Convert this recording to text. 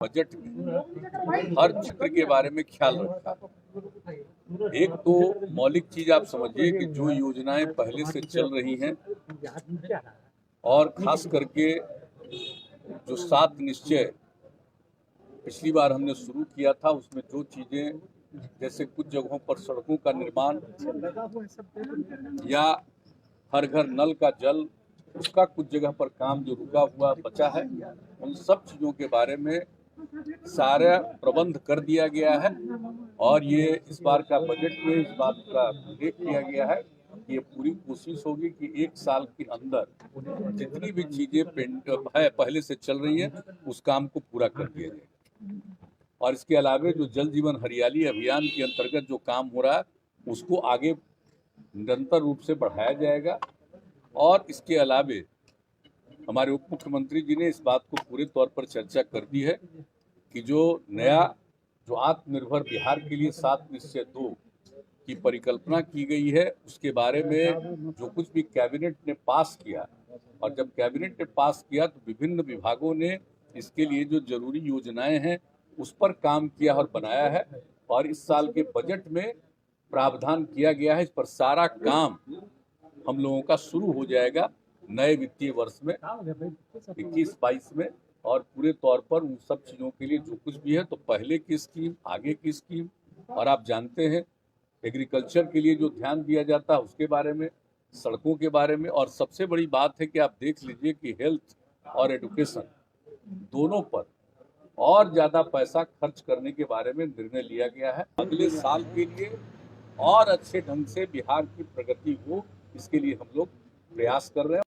Budget में हर क्षेत्र के बारे में ख्याल रखा। एक तो मौलिक चीज आप समझिए कि जो योजनाएं पहले से चल रही हैं और खास करके जो 7 निश्चय पिछली बार हमने शुरू किया था, उसमें जो चीजें जैसे कुछ जगहों पर सड़कों का निर्माण या हर घर नल का जल, उसका कुछ जगह पर काम जो रुका हुआ बचा है, उन सब चीजों के बारे में सारा प्रबंध कर दिया गया है। और ये इस बार का बजट में इस बात का उल्लेख किया गया है कि ये पूरी कोशिश होगी कि 1 साल के अंदर जितनी भी चीजें पहले से चल रही है उस काम को पूरा कर दिया जाए। और इसके अलावा जो जल जीवन हरियाली अभियान के अंतर्गत जो काम हो रहा है उसको आगे निरंतर रूप से बढ़ाया जाएगा। और इसके अलावे हमारे उप मुख्यमंत्री जी ने इस बात को पूरे तौर पर चर्चा कर दी है कि जो नया जो आत्मनिर्भर बिहार के लिए 7 निश्चय 2 की परिकल्पना की गई है, उसके बारे में जो कुछ भी कैबिनेट ने पास किया, और जब कैबिनेट ने पास किया तो विभिन्न विभागों ने इसके लिए जो जरूरी योजनाएं हैं उस पर काम किया और बनाया है। और इस साल के बजट में प्रावधान किया गया है, इस पर सारा काम हम लोगों का शुरू हो जाएगा नए वित्तीय वर्ष में 21-22 में। और पूरे तौर पर उन सब चीज़ों के लिए जो कुछ भी है, तो पहले की स्कीम, आगे की स्कीम, और आप जानते हैं एग्रीकल्चर के लिए जो ध्यान दिया जाता है उसके बारे में, सड़कों के बारे में, और सबसे बड़ी बात है कि आप देख लीजिए कि हेल्थ और एजुकेशन दोनों पर और ज़्यादा पैसा खर्च करने के बारे में निर्णय लिया गया है। अगले साल के लिए और अच्छे ढंग से बिहार की प्रगति हो, इसके लिए हम लोग प्रयास कर रहे हैं।